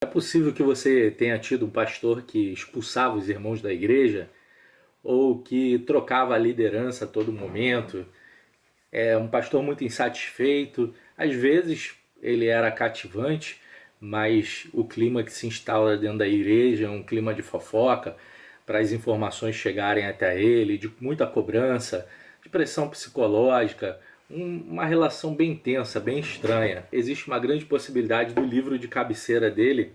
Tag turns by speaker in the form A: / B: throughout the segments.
A: É possível que você tenha tido um pastor que expulsava os irmãos da igreja ou que trocava a liderança a todo momento. É um pastor muito insatisfeito. Às vezes ele era cativante, mas o clima que se instala dentro da igreja é um clima de fofoca, para as informações chegarem até ele, de muita cobrança, de pressão psicológica, uma relação bem tensa, bem estranha. Existe uma grande possibilidade do livro de cabeceira dele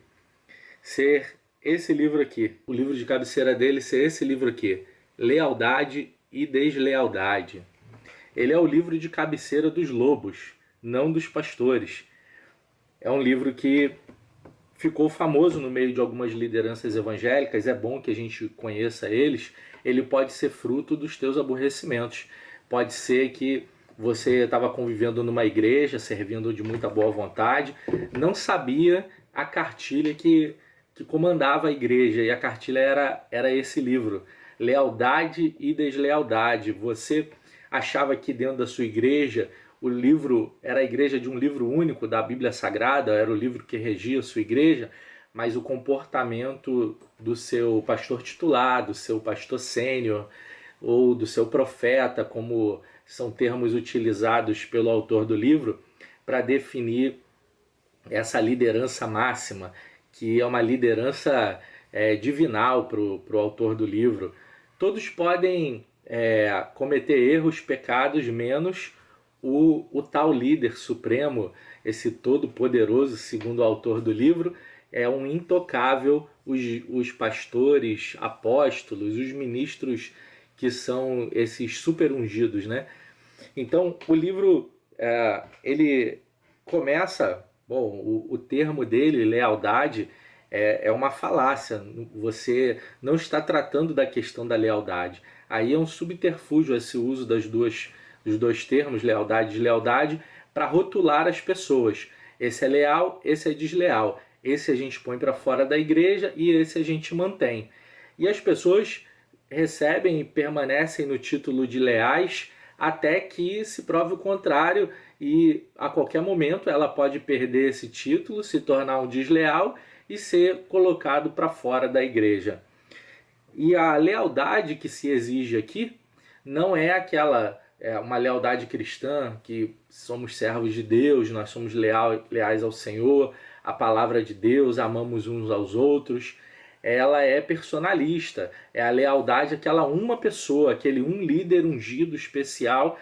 A: ser esse livro aqui. O livro de cabeceira dele ser esse livro aqui: Lealdade e Deslealdade. Ele é o livro de cabeceira dos lobos, não dos pastores. É um livro que ficou famoso no meio de algumas lideranças evangélicas. É bom que a gente conheça eles. Ele pode ser fruto dos teus aborrecimentos. Pode ser que você estava convivendo numa igreja, servindo de muita boa vontade, não sabia a cartilha que comandava a igreja, e a cartilha era esse livro: Lealdade e Deslealdade. Você achava que dentro da sua igreja o livro era a igreja de um livro único da Bíblia Sagrada, era o livro que regia a sua igreja, mas o comportamento do seu pastor titular, do seu pastor sênior ou do seu profeta, como são termos utilizados pelo autor do livro, para definir essa liderança máxima, que é uma liderança divinal para o autor do livro. Todos podem cometer erros, pecados, menos o tal líder supremo, esse todo-poderoso, segundo o autor do livro, é um intocável. Os pastores, apóstolos, os ministros que são esses super ungidos, né? Então, o livro, ele começa, bom, o termo dele, lealdade, é uma falácia. Você não está tratando da questão da lealdade. Aí é um subterfúgio esse uso dos dois termos, lealdade e deslealdade, para rotular as pessoas. Esse é leal, esse é desleal. Esse a gente põe para fora da igreja e esse a gente mantém. E as pessoas recebem e permanecem no título de leais até que se prove o contrário, e a qualquer momento ela pode perder esse título, se tornar um desleal e ser colocado para fora da igreja. E a lealdade que se exige aqui não é aquela uma lealdade cristã, que somos servos de Deus, nós somos leais ao Senhor, à palavra de Deus, amamos uns aos outros. Ela é personalista, é a lealdade àquela uma pessoa, aquele um líder ungido especial,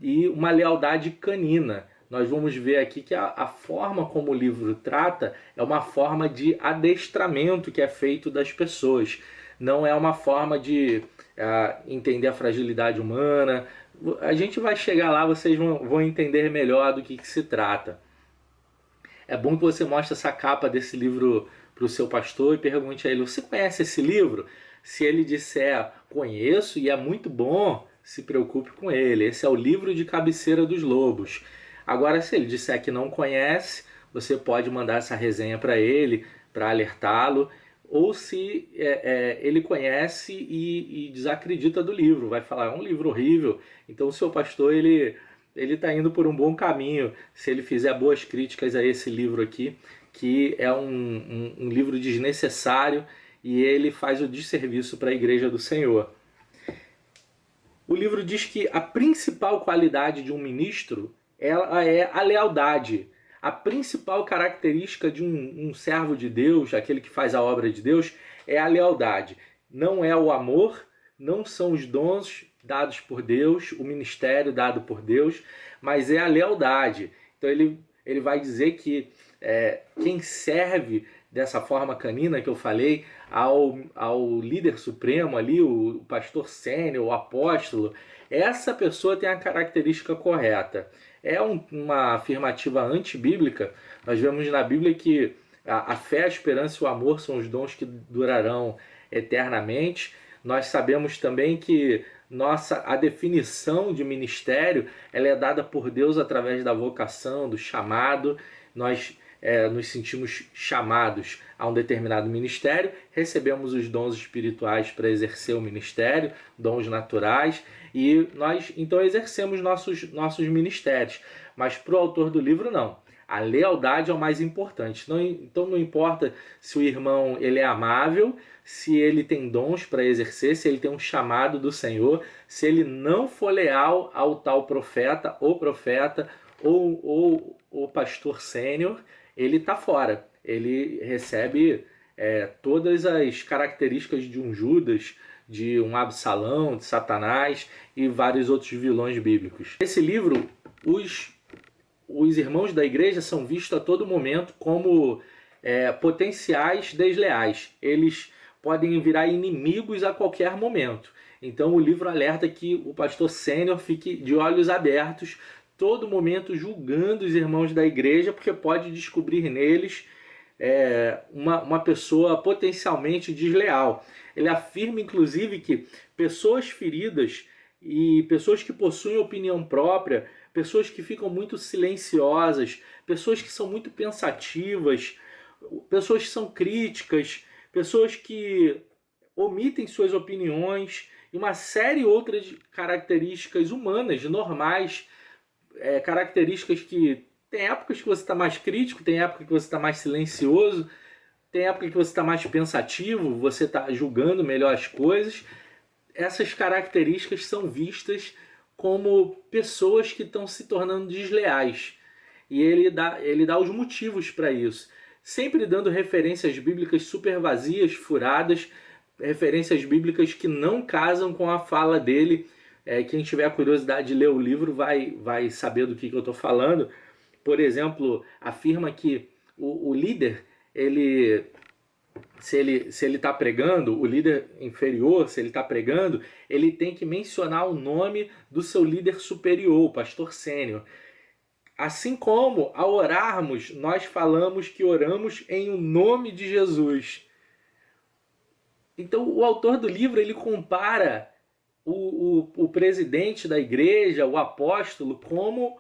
A: e uma lealdade canina. Nós vamos ver aqui que a forma como o livro trata é uma forma de adestramento que é feito das pessoas. Não é uma forma de entender a fragilidade humana. A gente vai chegar lá, vocês vão entender melhor do que se trata. É bom que você mostre essa capa desse livro para o seu pastor e pergunte a ele: você conhece esse livro? Se ele disser conheço e é muito bom, se preocupe com ele. Esse é o livro de cabeceira dos lobos. Agora, se ele disser que não conhece, você pode mandar essa resenha para ele, para alertá-lo. Ou se ele conhece e desacredita do livro, vai falar: é um livro horrível. Então o seu pastor ele está indo por um bom caminho se ele fizer boas críticas a esse livro aqui, que é um livro desnecessário, e ele faz o desserviço para a igreja do Senhor. O livro diz que a principal qualidade de um ministro ela é a lealdade. A principal característica de um servo de Deus, aquele que faz a obra de Deus, é a lealdade. Não é o amor, não são os dons dados por Deus, o ministério dado por Deus, mas é a lealdade. Então ele vai dizer que quem serve dessa forma canina que eu falei ao líder supremo ali, o pastor sênior, o apóstolo, essa pessoa tem a característica correta. É uma afirmativa antibíblica. Nós vemos na Bíblia que a fé, a esperança e o amor são os dons que durarão eternamente. Nós sabemos também que a definição de ministério ela é dada por Deus através da vocação, do chamado. Nós nos sentimos chamados a um determinado ministério, recebemos os dons espirituais para exercer o ministério, dons naturais, e nós então exercemos nossos ministérios. Mas para o autor do livro, não. A lealdade é o mais importante. Então não importa se o irmão ele é amável, se ele tem dons para exercer, se ele tem um chamado do Senhor, se ele não for leal ao tal profeta ou o pastor sênior, ele está fora. Ele recebe todas as características de um Judas, de um Absalão, de Satanás e vários outros vilões bíblicos. Nesse livro, os irmãos da igreja são vistos a todo momento como potenciais desleais. Eles podem virar inimigos a qualquer momento. Então o livro alerta que o pastor sênior fique de olhos abertos, todo momento julgando os irmãos da igreja, porque pode descobrir neles uma pessoa potencialmente desleal. Ele afirma, inclusive, que pessoas feridas e pessoas que possuem opinião própria, pessoas que ficam muito silenciosas, pessoas que são muito pensativas, pessoas que são críticas, pessoas que omitem suas opiniões e uma série de outras características humanas, normais, características que tem épocas que você está mais crítico, tem época que você está mais silencioso, tem época que você está mais pensativo, você está julgando melhor as coisas. Essas características são vistas como pessoas que estão se tornando desleais. E ele dá os motivos para isso. Sempre dando referências bíblicas super vazias, furadas, referências bíblicas que não casam com a fala dele. Quem tiver curiosidade de ler o livro vai saber do que eu estou falando. Por exemplo, afirma que o líder, se ele está pregando, o líder inferior, se ele está pregando, ele tem que mencionar o nome do seu líder superior, o pastor sênior. Assim como, ao orarmos, nós falamos que oramos em o nome de Jesus. Então, o autor do livro, ele compara o presidente da igreja, o apóstolo, como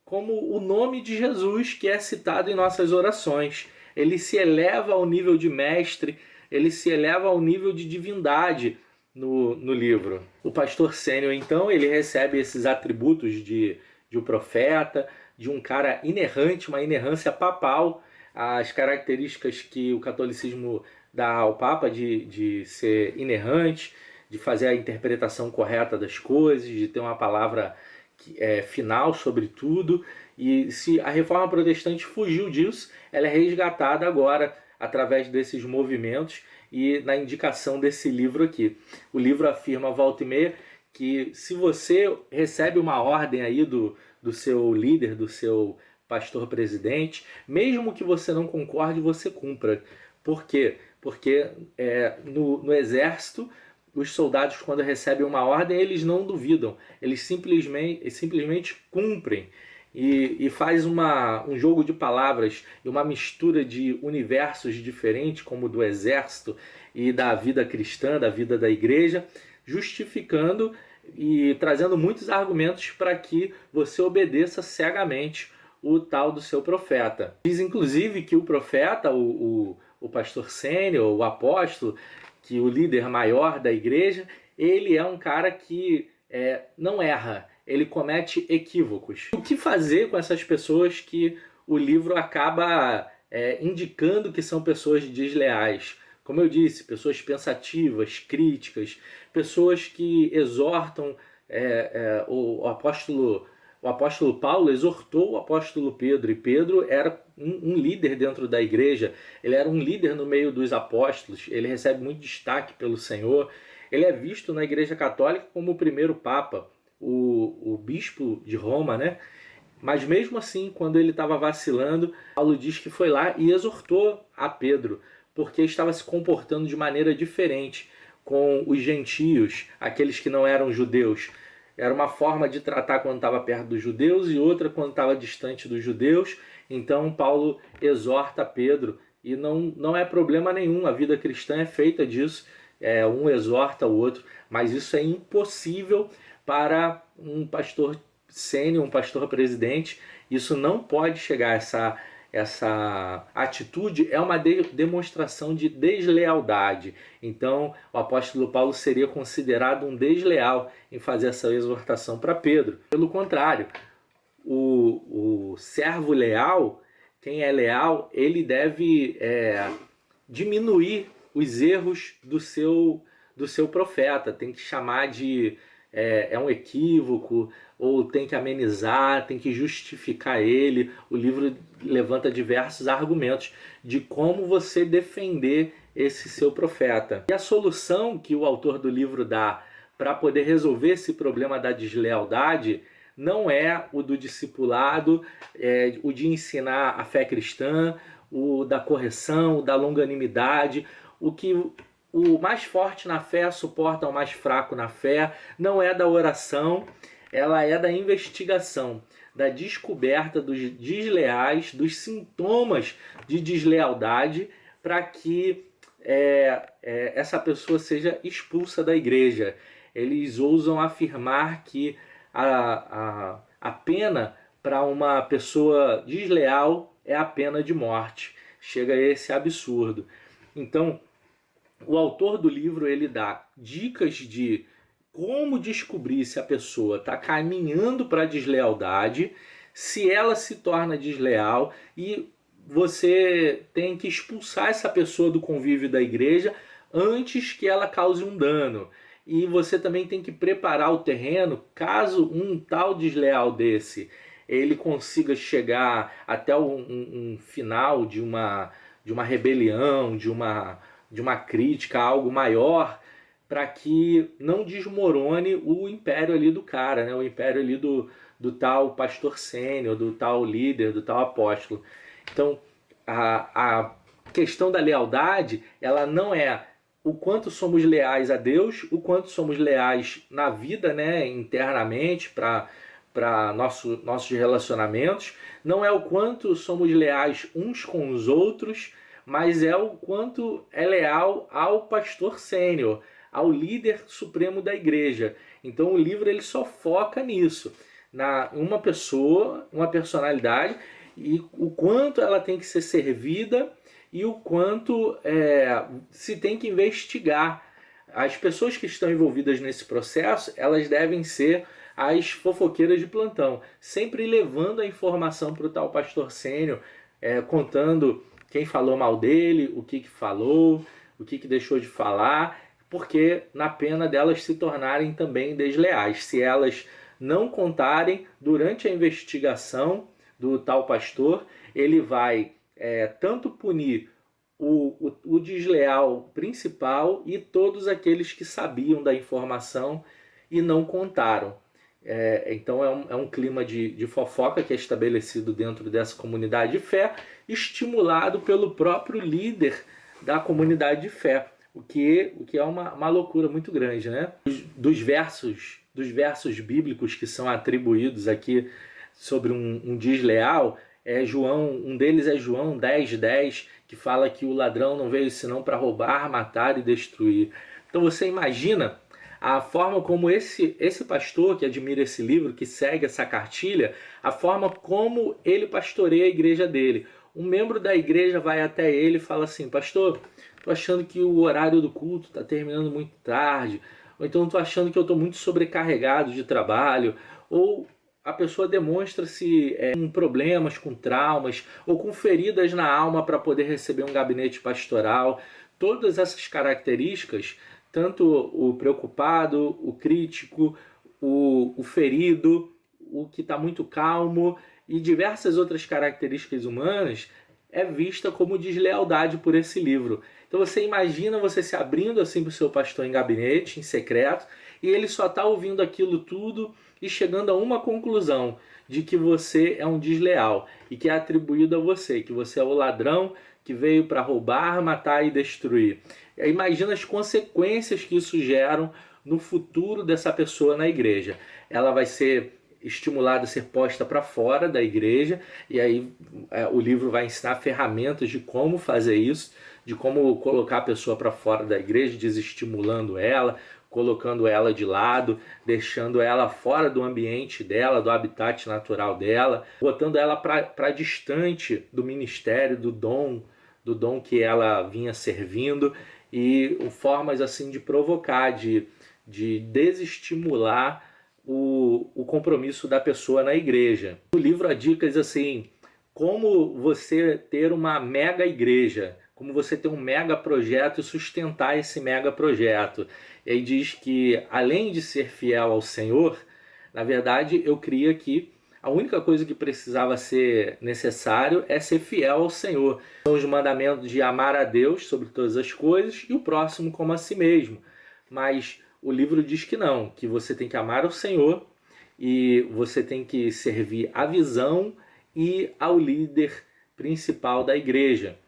A: o nome de Jesus que é citado em nossas orações. Ele se eleva ao nível de mestre, ele se eleva ao nível de divindade no livro. O pastor sênior, então, ele recebe esses atributos de um profeta, de um cara inerrante, uma inerrância papal, as características que o catolicismo dá ao Papa de ser inerrante, de fazer a interpretação correta das coisas, de ter uma palavra final sobre tudo. E se a Reforma Protestante fugiu disso, ela é resgatada agora através desses movimentos e na indicação desse livro aqui. O livro afirma, volta e meia, que se você recebe uma ordem aí do seu líder, do seu pastor presidente, mesmo que você não concorde, você cumpra. Por quê? Porque no exército, os soldados, quando recebem uma ordem, eles não duvidam, eles simplesmente cumprem. E faz um jogo de palavras e uma mistura de universos diferentes, como o do exército e da vida cristã, da vida da igreja, justificando e trazendo muitos argumentos para que você obedeça cegamente o tal do seu profeta. Diz inclusive que o profeta, o pastor sênior, o apóstolo, que o líder maior da igreja, ele é um cara que não erra, ele comete equívocos. O que fazer com essas pessoas que o livro acaba indicando que são pessoas desleais? Como eu disse, pessoas pensativas, críticas, pessoas que exortam. O apóstolo Paulo exortou o apóstolo Pedro, e Pedro era um líder dentro da igreja, ele era um líder no meio dos apóstolos, ele recebe muito destaque pelo Senhor, ele é visto na igreja católica como o primeiro papa, o bispo de Roma, né? Mas mesmo assim, quando ele estava vacilando, Paulo diz que foi lá e exortou a Pedro, porque estava se comportando de maneira diferente com os gentios, aqueles que não eram judeus. Era uma forma de tratar quando estava perto dos judeus e outra quando estava distante dos judeus. Então Paulo exorta Pedro, e não é problema nenhum, a vida cristã é feita disso, um exorta o outro, mas isso é impossível para um pastor sênior, um pastor presidente. Isso não pode chegar, essa atitude é uma demonstração de deslealdade. Então o apóstolo Paulo seria considerado um desleal em fazer essa exortação para Pedro. Pelo contrário, o servo leal, quem é leal, ele deve diminuir os erros do seu profeta, tem que chamar de um equívoco, ou tem que amenizar, tem que justificar ele. O livro levanta diversos argumentos de como você defender esse seu profeta. E a solução que o autor do livro dá para poder resolver esse problema da deslealdade não é o do discipulado, o de ensinar a fé cristã, o da correção, o da longanimidade, o que o mais forte na fé suporta o mais fraco na fé, não é da oração, ela é da investigação, da descoberta dos desleais, dos sintomas de deslealdade, para que essa pessoa seja expulsa da igreja. Eles ousam afirmar que a pena para uma pessoa desleal é a pena de morte. Chega a esse absurdo. Então, o autor do livro ele dá dicas de como descobrir se a pessoa está caminhando para a deslealdade, se ela se torna desleal, e você tem que expulsar essa pessoa do convívio da igreja antes que ela cause um dano. E você também tem que preparar o terreno caso um tal desleal desse ele consiga chegar até um final de uma rebelião, de uma crítica a algo maior, para que não desmorone o império ali do cara, né? O império ali do tal pastor sênior, do tal líder, do tal apóstolo. Então, a questão da lealdade, ela não é o quanto somos leais a Deus, o quanto somos leais na vida, né, internamente, para nossos relacionamentos, não é o quanto somos leais uns com os outros, mas é o quanto é leal ao pastor sênior, ao líder supremo da igreja. Então o livro ele só foca nisso, na uma pessoa, uma personalidade, e o quanto ela tem que ser servida e o quanto se tem que investigar. As pessoas que estão envolvidas nesse processo, elas devem ser as fofoqueiras de plantão, sempre levando a informação para o tal pastor sênior, contando quem falou mal dele, o que falou, o que deixou de falar, porque na pena delas se tornarem também desleais. Se elas não contarem durante a investigação do tal pastor, ele vai tanto punir o desleal principal e todos aqueles que sabiam da informação e não contaram. Então é um clima de fofoca que é estabelecido dentro dessa comunidade de fé, estimulado pelo próprio líder da comunidade de fé, o que é uma loucura muito grande, né? Dos versos bíblicos que são atribuídos aqui sobre um desleal, um deles é João 10:10, que fala que o ladrão não veio senão para roubar, matar e destruir. Então você imagina a forma como esse pastor que admira esse livro, que segue essa cartilha, a forma como ele pastoreia a igreja dele. Um membro da igreja vai até ele e fala assim: pastor, tô achando que o horário do culto está terminando muito tarde, ou então tô achando que eu estou muito sobrecarregado de trabalho, ou a pessoa demonstra-se com problemas, com traumas, ou com feridas na alma para poder receber um gabinete pastoral. Todas essas características, tanto o preocupado, o crítico, o ferido, o que está muito calmo e diversas outras características humanas, é vista como deslealdade por esse livro. Então você imagina você se abrindo assim para o seu pastor em gabinete, em secreto, e ele só está ouvindo aquilo tudo e chegando a uma conclusão, de que você é um desleal e que é atribuído a você, que você é o ladrão que veio para roubar, matar e destruir. Imagina as consequências que isso gera no futuro dessa pessoa na igreja. Ela vai ser estimulada a ser posta para fora da igreja, e aí o livro vai ensinar ferramentas de como fazer isso, de como colocar a pessoa para fora da igreja, desestimulando ela, colocando ela de lado, deixando ela fora do ambiente dela, do habitat natural dela, botando ela para distante do ministério, do dom que ela vinha servindo, e formas assim de provocar, de desestimular o compromisso da pessoa na igreja. No livro há dicas assim, como você ter uma mega igreja, como você ter um mega projeto e sustentar esse mega projeto. E aí diz que, além de ser fiel ao Senhor, na verdade eu cria que a única coisa que precisava ser necessário é ser fiel ao Senhor. São os mandamentos de amar a Deus sobre todas as coisas e o próximo como a si mesmo. Mas o livro diz que não, que você tem que amar o Senhor e você tem que servir à visão e ao líder principal da igreja,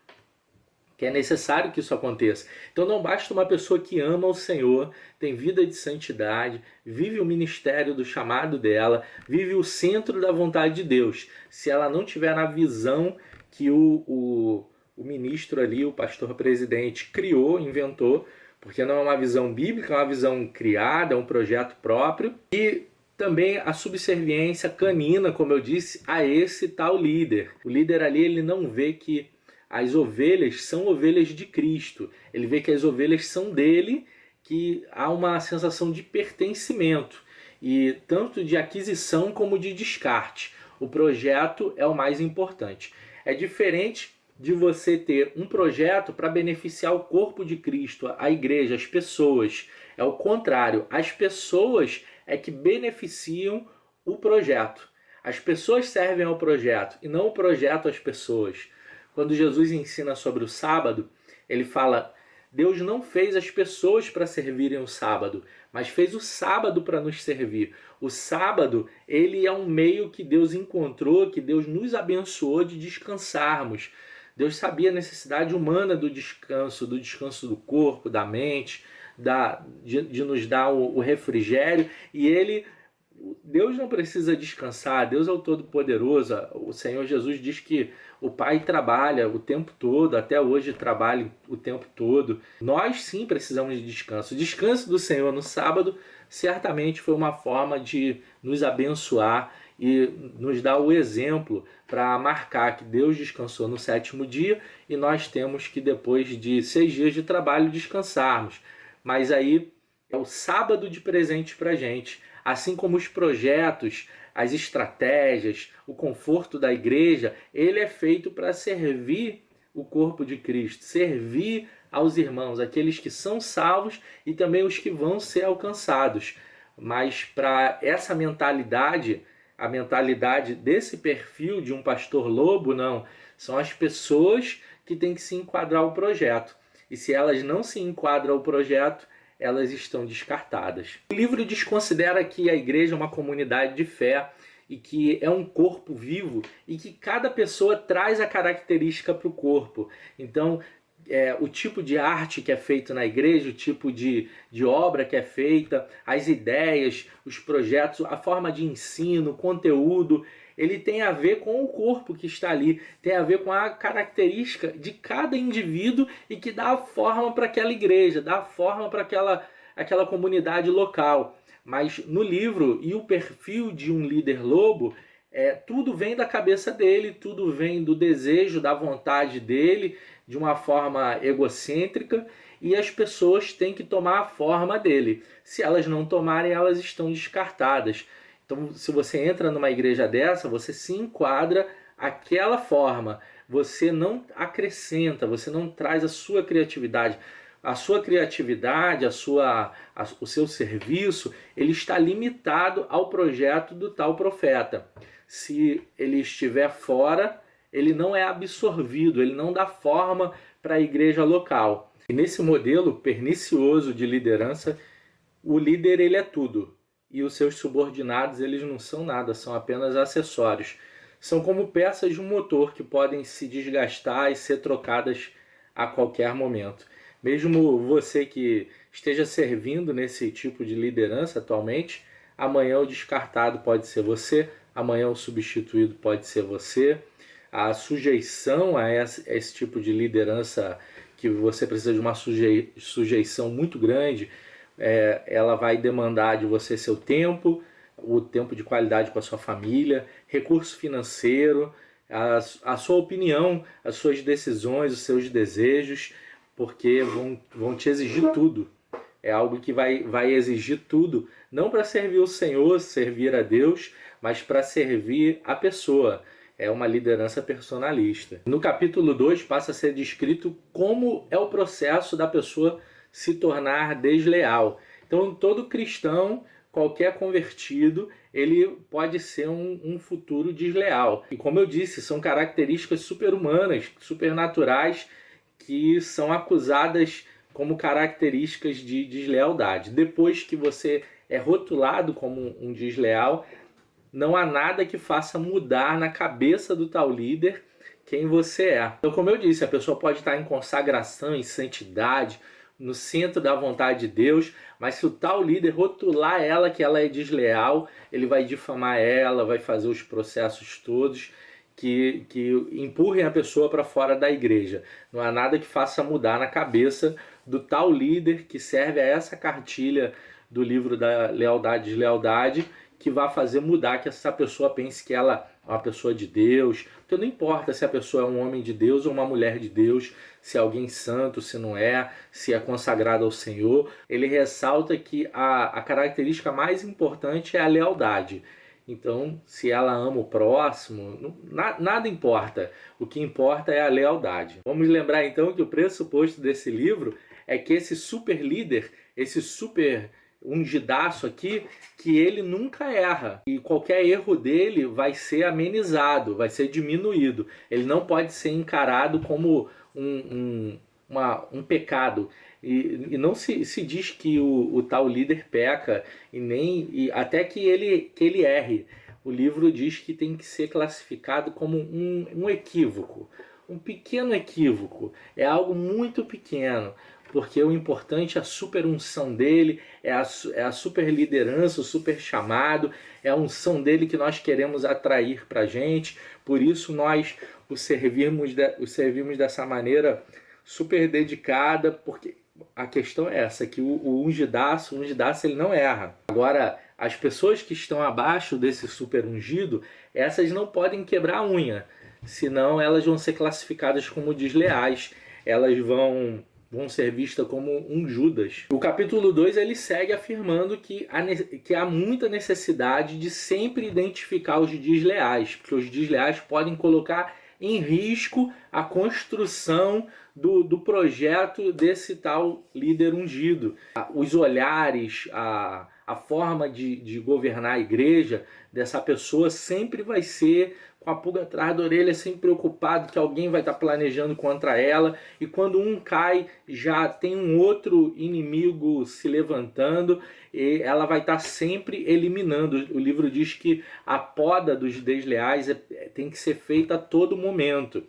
A: que é necessário que isso aconteça. Então não basta uma pessoa que ama o Senhor, tem vida de santidade, vive o ministério do chamado dela, vive o centro da vontade de Deus. Se ela não tiver na visão que o ministro ali, o pastor presidente, criou, inventou, porque não é uma visão bíblica, é uma visão criada, é um projeto próprio, e também a subserviência canina, como eu disse, a esse tal líder. O líder ali, ele não vê que as ovelhas são ovelhas de Cristo. Ele vê que as ovelhas são dele, que há uma sensação de pertencimento, e tanto de aquisição como de descarte. O projeto é o mais importante. É diferente de você ter um projeto para beneficiar o corpo de Cristo, a igreja, as pessoas. É o contrário. As pessoas é que beneficiam o projeto. As pessoas servem ao projeto e não o projeto às pessoas. Quando Jesus ensina sobre o sábado, ele fala: Deus não fez as pessoas para servirem o sábado, mas fez o sábado para nos servir. O sábado, ele é um meio que Deus encontrou, que Deus nos abençoou de descansarmos. Deus sabia a necessidade humana do descanso do corpo, da mente, de nos dar o refrigério, e Deus não precisa descansar. Deus é o Todo-Poderoso. O Senhor Jesus diz que o Pai trabalha o tempo todo, até hoje trabalha o tempo todo. Nós sim precisamos de descanso. O descanso do Senhor no sábado certamente foi uma forma de nos abençoar e nos dar o exemplo para marcar que Deus descansou no sétimo dia e nós temos que, depois de 6 dias de trabalho, descansarmos. Mas aí é o sábado de presente para a gente. Assim como os projetos, as estratégias, o conforto da igreja, ele é feito para servir o corpo de Cristo, servir aos irmãos, aqueles que são salvos e também os que vão ser alcançados. Mas para essa mentalidade, a mentalidade desse perfil de um pastor lobo, não. São as pessoas que têm que se enquadrar ao projeto. E se elas não se enquadram ao projeto, elas estão descartadas. O livro desconsidera que a igreja é uma comunidade de fé e que é um corpo vivo e que cada pessoa traz a característica para o corpo. Então, o tipo de arte que é feito na igreja, o tipo de obra que é feita, as ideias, os projetos, a forma de ensino, o conteúdo, ele tem a ver com o corpo que está ali, tem a ver com a característica de cada indivíduo e que dá a forma para aquela igreja, dá a forma para aquela comunidade local. Mas no livro, e o perfil de um líder lobo, tudo vem da cabeça dele, tudo vem do desejo, da vontade dele, de uma forma egocêntrica, e as pessoas têm que tomar a forma dele. Se elas não tomarem, elas estão descartadas. Então, se você entra numa igreja dessa, você se enquadra àquela forma. Você não acrescenta, você não traz a sua criatividade. A sua criatividade, o seu serviço, ele está limitado ao projeto do tal profeta. Se ele estiver fora, ele não é absorvido, ele não dá forma para a igreja local. E nesse modelo pernicioso de liderança, o líder ele é tudo. E os seus subordinados, eles não são nada, são apenas acessórios. São como peças de um motor que podem se desgastar e ser trocadas a qualquer momento. Mesmo você que esteja servindo nesse tipo de liderança atualmente, amanhã o descartado pode ser você, amanhã o substituído pode ser você. A sujeição a esse tipo de liderança, que você precisa de uma sujeição muito grande, ela vai demandar de você seu tempo, o tempo de qualidade com a sua família, recurso financeiro, a sua opinião, as suas decisões, os seus desejos, porque vão te exigir tudo. É algo que vai exigir tudo, não para servir o Senhor, servir a Deus, mas para servir a pessoa. É uma liderança personalista. No capítulo 2 passa a ser descrito como é o processo da pessoa se tornar desleal. Então, todo cristão, qualquer convertido, ele pode ser um futuro desleal. E como eu disse, são características super-humanas, supernaturais, que são acusadas como características de deslealdade. Depois que você é rotulado como um desleal, não há nada que faça mudar na cabeça do tal líder quem você é. Então, como eu disse, a pessoa pode estar em consagração, em santidade, no centro da vontade de Deus, mas se o tal líder rotular ela que ela é desleal, ele vai difamar ela, vai fazer os processos todos que empurrem a pessoa para fora da igreja. Não há nada que faça mudar na cabeça do tal líder que serve a essa cartilha do livro da lealdade e deslealdade, que vai fazer mudar que essa pessoa pense que ela é uma pessoa de Deus. Então não importa se a pessoa é um homem de Deus ou uma mulher de Deus, se é alguém santo, se não é, se é consagrado ao Senhor. Ele ressalta que a característica mais importante é a lealdade. Então, se ela ama o próximo, nada importa. O que importa é a lealdade. Vamos lembrar então que o pressuposto desse livro é que esse super líder, esse super ungidaço aqui, que ele nunca erra. E qualquer erro dele vai ser amenizado, vai ser diminuído. Ele não pode ser encarado como um pecado. E não se diz que o tal líder peca, e até que ele erre. O livro diz que tem que ser classificado como um equívoco. Um pequeno equívoco. É algo muito pequeno. Porque o importante é a super unção dele, é a super liderança, o super chamado, é a unção dele que nós queremos atrair para a gente. Por isso nós o servimos dessa maneira super dedicada, porque a questão é essa, que o ungidaço ele não erra. Agora, as pessoas que estão abaixo desse super ungido, essas não podem quebrar a unha, senão elas vão ser classificadas como desleais, elas vão ser vistas como um Judas. O capítulo 2 ele segue afirmando que há muita necessidade de sempre identificar os desleais, porque os desleais podem colocar em risco a construção do projeto desse tal líder ungido. Os olhares, a forma de governar a igreja dessa pessoa sempre vai ser com a pulga atrás da orelha, sempre preocupado que alguém vai estar planejando contra ela, e quando um cai, já tem um outro inimigo se levantando, e ela vai estar sempre eliminando. O livro diz que a poda dos desleais tem que ser feita a todo momento.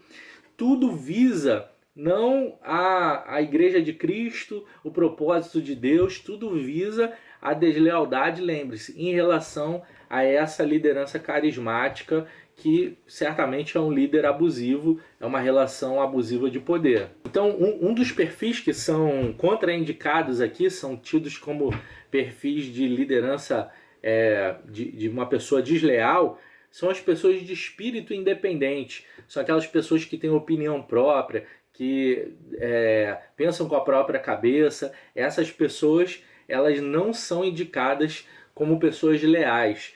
A: Tudo visa não a igreja de Cristo, o propósito de Deus, tudo visa a deslealdade, lembre-se, em relação a essa liderança carismática, que certamente é um líder abusivo, é uma relação abusiva de poder. Então, um dos perfis que são contraindicados aqui, são tidos como perfis de liderança de uma pessoa desleal, são as pessoas de espírito independente. São aquelas pessoas que têm opinião própria, que pensam com a própria cabeça. Essas pessoas, elas não são indicadas como pessoas leais.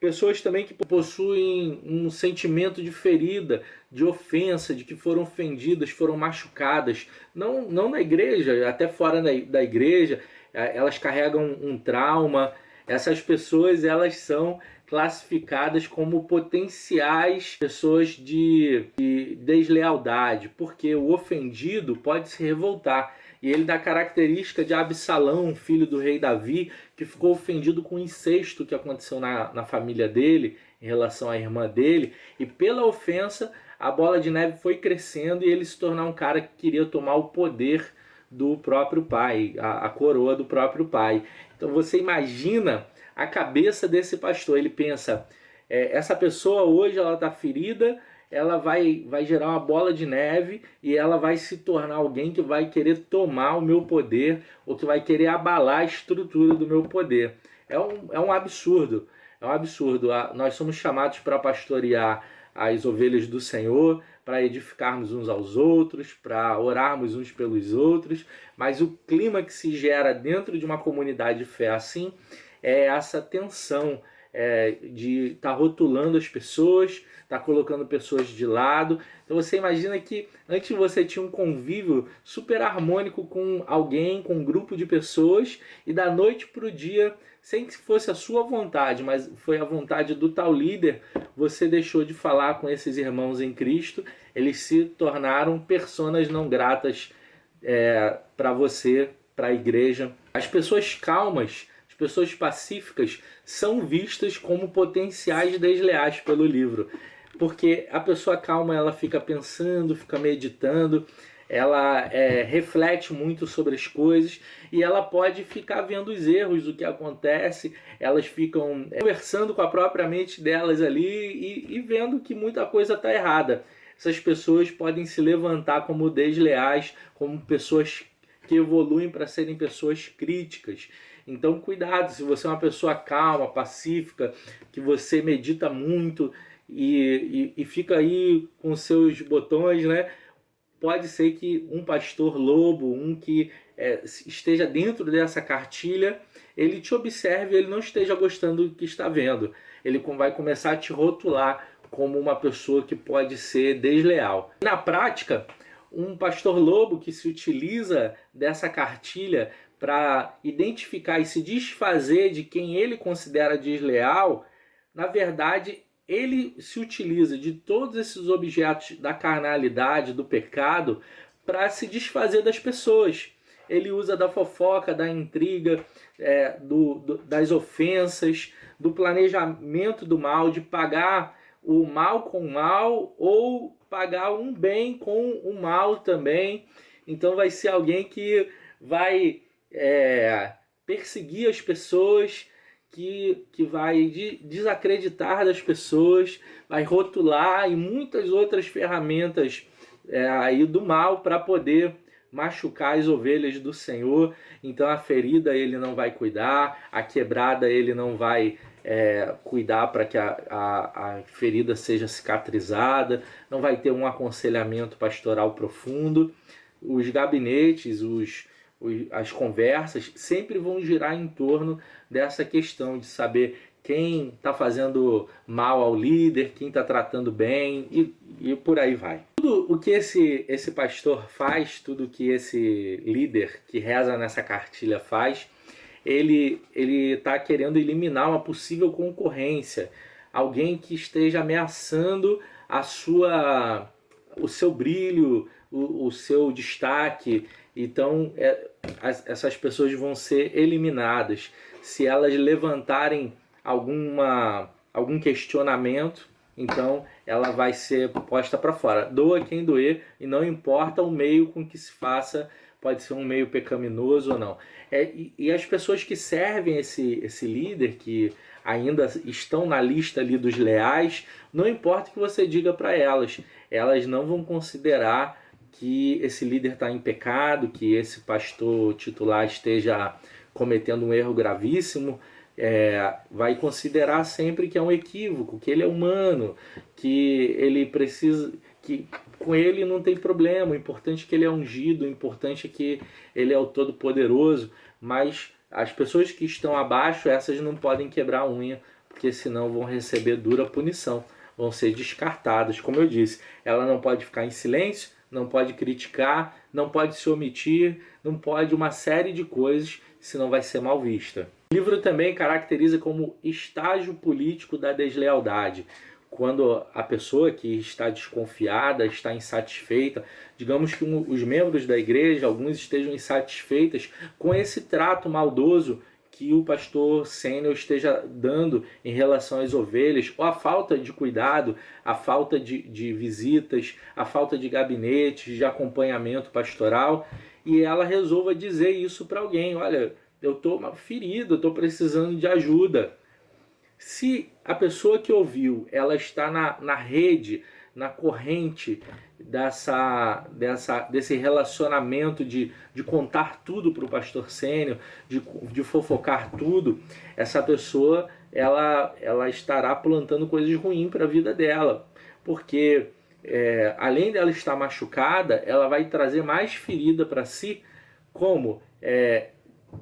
A: Pessoas também que possuem um sentimento de ferida, de ofensa, de que foram ofendidas, foram machucadas. Não na igreja, até fora da igreja, elas carregam um trauma. Essas pessoas, elas são classificadas como potenciais pessoas de deslealdade, porque o ofendido pode se revoltar. E ele dá característica de Absalão, filho do rei Davi, que ficou ofendido com o incesto que aconteceu na família dele, em relação à irmã dele, e pela ofensa a bola de neve foi crescendo e ele se tornou um cara que queria tomar o poder do próprio pai, a coroa do próprio pai. Então você imagina a cabeça desse pastor, ele pensa, essa pessoa hoje ela está ferida, ela vai gerar uma bola de neve e ela vai se tornar alguém que vai querer tomar o meu poder, ou que vai querer abalar a estrutura do meu poder. É um absurdo, é um absurdo. Nós somos chamados para pastorear as ovelhas do Senhor, para edificarmos uns aos outros, para orarmos uns pelos outros, mas o clima que se gera dentro de uma comunidade de fé assim é essa tensão de estar rotulando as pessoas, estar colocando pessoas de lado. Então você imagina que antes você tinha um convívio super harmônico com alguém, com um grupo de pessoas, e da noite para o dia, sem que fosse a sua vontade, mas foi a vontade do tal líder, você deixou de falar com esses irmãos em Cristo, eles se tornaram personas não gratas para você, para a igreja. As pessoas calmas, as pessoas pacíficas são vistas como potenciais desleais pelo livro, porque a pessoa calma, ela fica pensando, fica meditando, ela reflete muito sobre as coisas e ela pode ficar vendo os erros, o que acontece, elas ficam conversando com a própria mente delas ali e vendo que muita coisa está errada. Essas pessoas podem se levantar como desleais, como pessoas que evoluem para serem pessoas críticas. Então cuidado, se você é uma pessoa calma, pacífica, que você medita muito e fica aí com seus botões, né? Pode ser que um pastor lobo, um que esteja dentro dessa cartilha, ele te observe, ele não esteja gostando do que está vendo. Ele vai começar a te rotular como uma pessoa que pode ser desleal. Na prática, um pastor lobo que se utiliza dessa cartilha para identificar e se desfazer de quem ele considera desleal, na verdade, ele se utiliza de todos esses objetos da carnalidade, do pecado, para se desfazer das pessoas. Ele usa da fofoca, da intriga, das ofensas, do planejamento do mal, de pagar o mal com o mal ou pagar um bem com o mal também. Então vai ser alguém que vai perseguir as pessoas, que vai desacreditar das pessoas, vai rotular e muitas outras ferramentas aí do mal para poder machucar as ovelhas do Senhor. Então a ferida ele não vai cuidar, a quebrada ele não vai cuidar para que a ferida seja cicatrizada, não vai ter um aconselhamento pastoral profundo. Os gabinetes, as conversas sempre vão girar em torno dessa questão de saber quem está fazendo mal ao líder, quem está tratando bem e por aí vai. Tudo o que esse pastor faz, tudo o que esse líder que reza nessa cartilha faz, ele está querendo eliminar uma possível concorrência, alguém que esteja ameaçando o seu brilho, o seu destaque. Então essas pessoas vão ser eliminadas se elas levantarem algum questionamento. Então ela vai ser posta para fora. Doa quem doer, e não importa o meio com que se faça, pode ser um meio pecaminoso ou não. E as pessoas que servem esse líder, que ainda estão na lista ali dos leais, não importa o que você diga para elas não vão considerar que esse líder está em pecado, que esse pastor titular esteja cometendo um erro gravíssimo. Vai considerar sempre que é um equívoco, que ele é humano, que ele precisa, que com ele não tem problema, o importante é que ele é ungido, o importante é que ele é o Todo-Poderoso. Mas as pessoas que estão abaixo, essas não podem quebrar a unha, porque senão vão receber dura punição, vão ser descartadas. Como eu disse, ela não pode ficar em silêncio, não pode criticar, não pode se omitir, não pode uma série de coisas, senão vai ser mal vista. O livro também caracteriza como estágio político da deslealdade. Quando a pessoa que está desconfiada, está insatisfeita, digamos que os membros da igreja, alguns estejam insatisfeitos com esse trato maldoso que o pastor sênior esteja dando em relação às ovelhas, ou a falta de cuidado, a falta de visitas, a falta de gabinetes, de acompanhamento pastoral, e ela resolva dizer isso para alguém: olha, eu estou ferido, eu estou precisando de ajuda. Se a pessoa que ouviu, ela está na rede, na corrente desse relacionamento de contar tudo para o pastor sênior, de fofocar tudo, essa pessoa ela estará plantando coisas ruins para a vida dela. porque além dela estar machucada, ela vai trazer mais ferida para si, como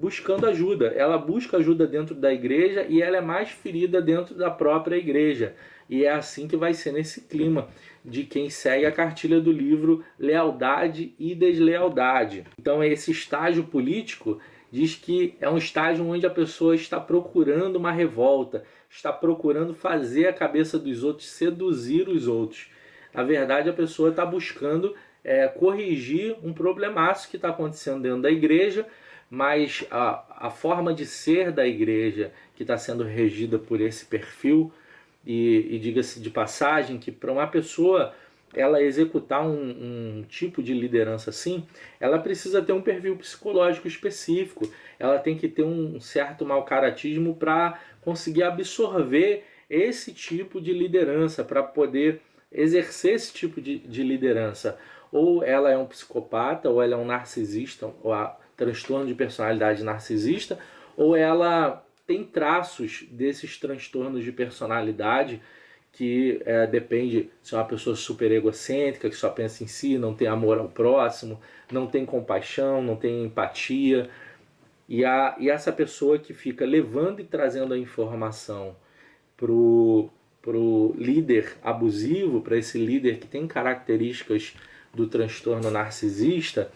A: buscando ajuda. Ela busca ajuda dentro da igreja e ela é mais ferida dentro da própria igreja. E é assim que vai ser nesse clima de quem segue a cartilha do livro Lealdade e Deslealdade. Então esse estágio político diz que é um estágio onde a pessoa está procurando uma revolta, está procurando fazer a cabeça dos outros, seduzir os outros. Na verdade, a pessoa está buscando corrigir um problemaço que está acontecendo dentro da igreja, mas a forma de ser da igreja, que está sendo regida por esse perfil, e diga-se de passagem que para uma pessoa ela executar um tipo de liderança assim, ela precisa ter um perfil psicológico específico, ela tem que ter um certo mau-caratismo para conseguir absorver esse tipo de liderança, para poder exercer esse tipo de liderança. Ou ela é um psicopata, ou ela é um narcisista, ou transtorno de personalidade narcisista, ou ela tem traços desses transtornos de personalidade que depende se é uma pessoa super egocêntrica, que só pensa em si, não tem amor ao próximo, não tem compaixão, não tem empatia. E essa pessoa que fica levando e trazendo a informação pro líder abusivo, para esse líder que tem características do transtorno narcisista,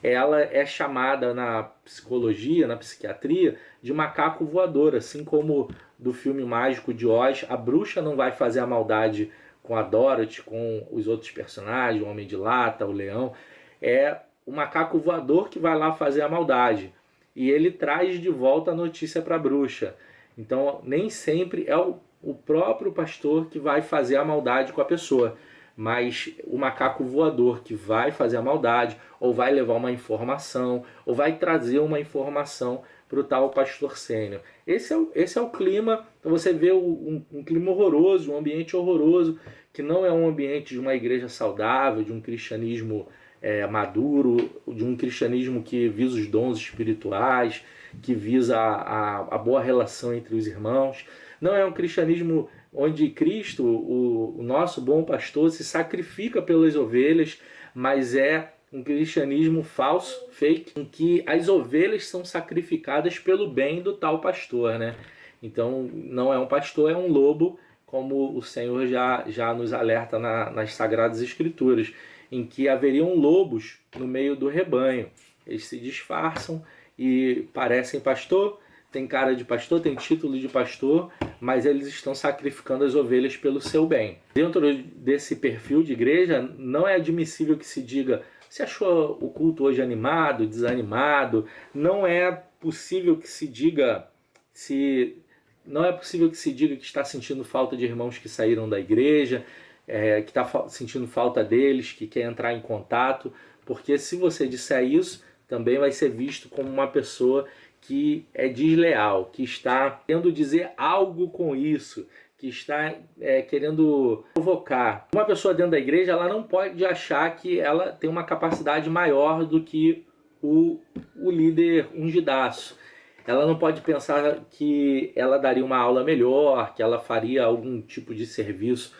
A: ela é chamada na psicologia, na psiquiatria, de macaco voador, assim como do filme mágico de Oz, a bruxa não vai fazer a maldade com a Dorothy, com os outros personagens, o Homem de Lata, o Leão, é o macaco voador que vai lá fazer a maldade. E ele traz de volta a notícia para a bruxa. Então, nem sempre é o próprio pastor que vai fazer a maldade com a pessoa, mas o macaco voador que vai fazer a maldade, ou vai levar uma informação, ou vai trazer uma informação para o tal pastor sênior. Esse é o clima. Então você vê um clima horroroso, um ambiente horroroso, que não é um ambiente de uma igreja saudável, de um cristianismo maduro, de um cristianismo que visa os dons espirituais, que visa a boa relação entre os irmãos. Não é um cristianismo onde Cristo, o nosso bom pastor, se sacrifica pelas ovelhas, mas é um cristianismo falso, fake, em que as ovelhas são sacrificadas pelo bem do tal pastor, né? Então não é um pastor, é um lobo, como o Senhor já nos alerta nas Sagradas Escrituras, em que haveriam lobos no meio do rebanho. Eles se disfarçam e parecem pastor, tem cara de pastor, tem título de pastor, mas eles estão sacrificando as ovelhas pelo seu bem. Dentro desse perfil de igreja, não é admissível que se diga: você achou o culto hoje animado, desanimado? Não é possível que se diga que está sentindo falta de irmãos que saíram da igreja, que está sentindo falta deles, que quer entrar em contato, porque se você disser isso, também vai ser visto como uma pessoa que é desleal, que está querendo dizer algo com isso, que está querendo provocar. Uma pessoa dentro da igreja, ela não pode achar que ela tem uma capacidade maior do que o líder ungidaço. Ela não pode pensar que ela daria uma aula melhor, que ela faria algum tipo de serviço,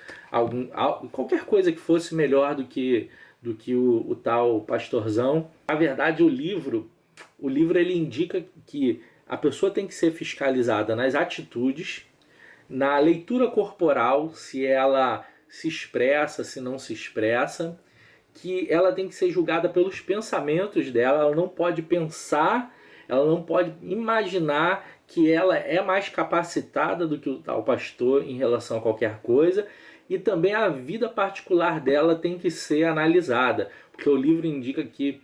A: qualquer coisa que fosse melhor do que o tal pastorzão. Na verdade, o livro ele indica que a pessoa tem que ser fiscalizada nas atitudes, na leitura corporal, se ela se expressa, se não se expressa, que ela tem que ser julgada pelos pensamentos dela, ela não pode pensar, ela não pode imaginar que ela é mais capacitada do que o tal pastor em relação a qualquer coisa, e também a vida particular dela tem que ser analisada, porque o livro indica que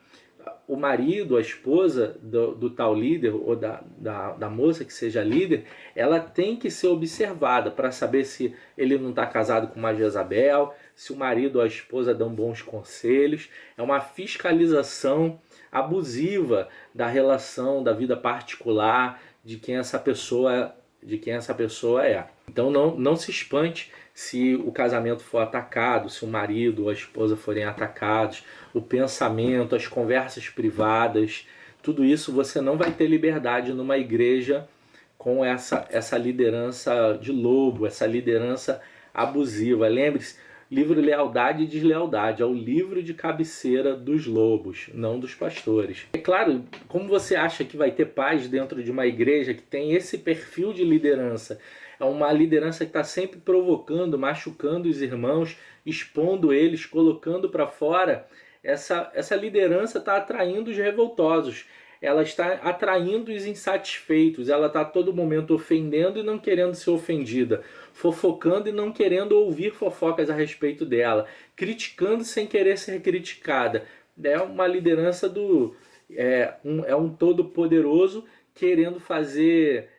A: o marido, a esposa do tal líder, ou da moça que seja líder, ela tem que ser observada para saber se ele não está casado com uma Jezabel, se o marido ou a esposa dão bons conselhos. É uma fiscalização abusiva da relação, da vida particular de quem essa pessoa é. Então não se espante se o casamento for atacado, se o marido ou a esposa forem atacados, o pensamento, as conversas privadas, tudo isso você não vai ter liberdade numa igreja com essa liderança de lobo, essa liderança abusiva. Lembre-se, livro Lealdade e Deslealdade, é o livro de cabeceira dos lobos, não dos pastores. É claro, como você acha que vai ter paz dentro de uma igreja que tem esse perfil de liderança? É uma liderança que está sempre provocando, machucando os irmãos, expondo eles, colocando para fora. Essa liderança está atraindo os revoltosos, ela está atraindo os insatisfeitos, ela está a todo momento ofendendo e não querendo ser ofendida, fofocando e não querendo ouvir fofocas a respeito dela, criticando sem querer ser criticada. É uma liderança um todo-poderoso querendo fazer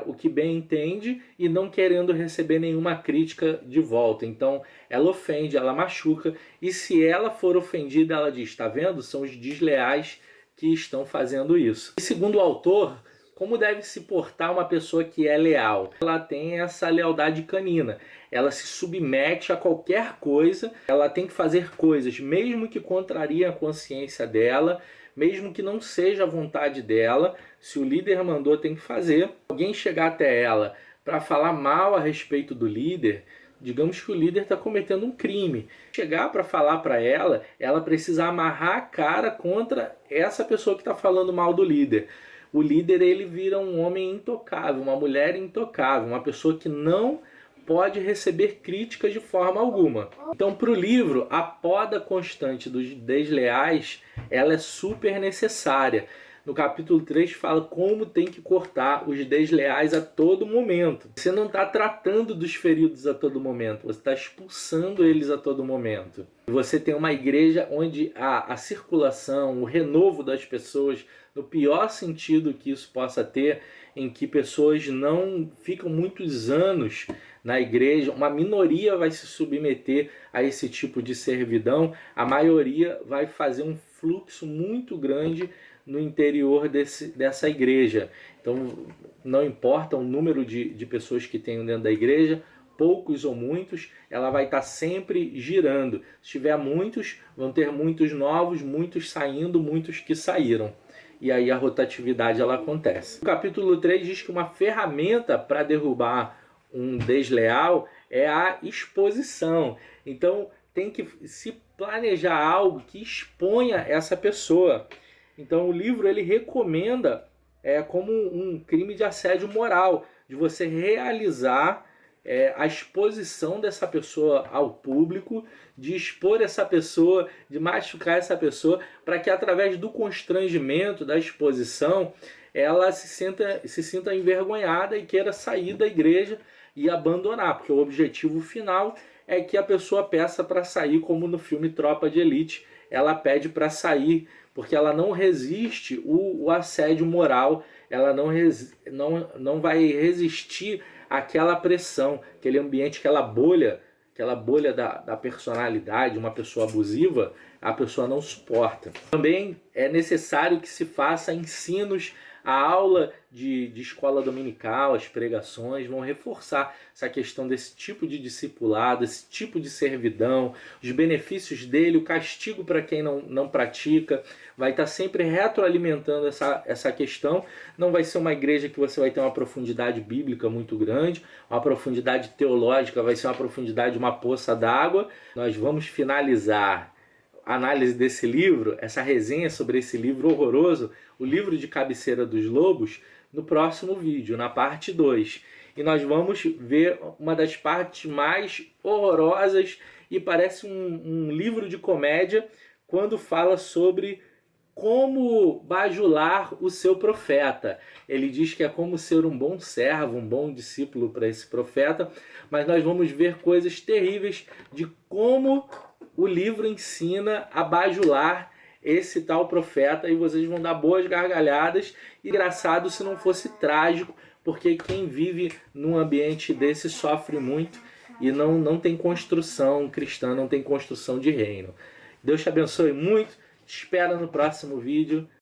A: o que bem entende e não querendo receber nenhuma crítica de volta. Então ela ofende, ela machuca, e se ela for ofendida, ela diz: está vendo? São os desleais que estão fazendo isso. E segundo o autor, como deve se portar uma pessoa que é leal? Ela tem essa lealdade canina. Ela se submete a qualquer coisa, ela tem que fazer coisas, mesmo que contrariem a consciência dela, mesmo que não seja a vontade dela. Se o líder mandou, tem que fazer. Alguém chegar até ela para falar mal a respeito do líder, digamos que o líder está cometendo um crime. Chegar para falar para ela, ela precisa amarrar a cara contra essa pessoa que está falando mal do líder. O líder, ele vira um homem intocável, uma mulher intocável, uma pessoa que não pode receber críticas de forma alguma. Então, para o livro, a poda constante dos desleais, ela é super necessária. No capítulo 3 fala como tem que cortar os desleais a todo momento. Você não está tratando dos feridos a todo momento, você está expulsando eles a todo momento. Você tem uma igreja onde a circulação, o renovo das pessoas, no pior sentido que isso possa ter, em que pessoas não ficam muitos anos na igreja, uma minoria vai se submeter a esse tipo de servidão, a maioria vai fazer um fluxo muito grande no interior dessa igreja. Então não importa o número de pessoas que tenham dentro da igreja, poucos ou muitos, ela vai estar sempre girando. Se tiver muitos, vão ter muitos novos, muitos saindo, muitos que saíram. E aí a rotatividade ela acontece. O capítulo 3 diz que uma ferramenta para derrubar um desleal é a exposição. Então tem que se planejar algo que exponha essa pessoa. Então o livro ele recomenda como um crime de assédio moral, de você realizar a exposição dessa pessoa ao público, de expor essa pessoa, de machucar essa pessoa, para que através do constrangimento, da exposição, ela se sinta envergonhada e queira sair da igreja e abandonar, porque o objetivo final é que a pessoa peça para sair, como no filme Tropa de Elite, ela pede para sair, porque ela não resiste o assédio moral, ela não vai resistir àquela pressão, aquele ambiente, aquela bolha da personalidade, uma pessoa abusiva, a pessoa não suporta. Também é necessário que se faça ensinos. A aula de escola dominical, as pregações vão reforçar essa questão desse tipo de discipulado, esse tipo de servidão, os benefícios dele, o castigo para quem não pratica. Vai estar sempre retroalimentando essa questão. Não vai ser uma igreja que você vai ter uma profundidade bíblica muito grande, uma profundidade teológica vai ser uma profundidade de uma poça d'água. Nós vamos finalizar análise desse livro, essa resenha sobre esse livro horroroso, o livro de cabeceira dos lobos, no próximo vídeo, na parte 2. E nós vamos ver uma das partes mais horrorosas, e parece um livro de comédia, quando fala sobre como bajular o seu profeta. Ele diz que é como ser um bom servo, um bom discípulo para esse profeta, mas nós vamos ver coisas terríveis de como o livro ensina a bajular esse tal profeta, e vocês vão dar boas gargalhadas. Engraçado se não fosse trágico, porque quem vive num ambiente desse sofre muito e não tem construção cristã, não tem construção de reino. Deus te abençoe muito, te espero no próximo vídeo.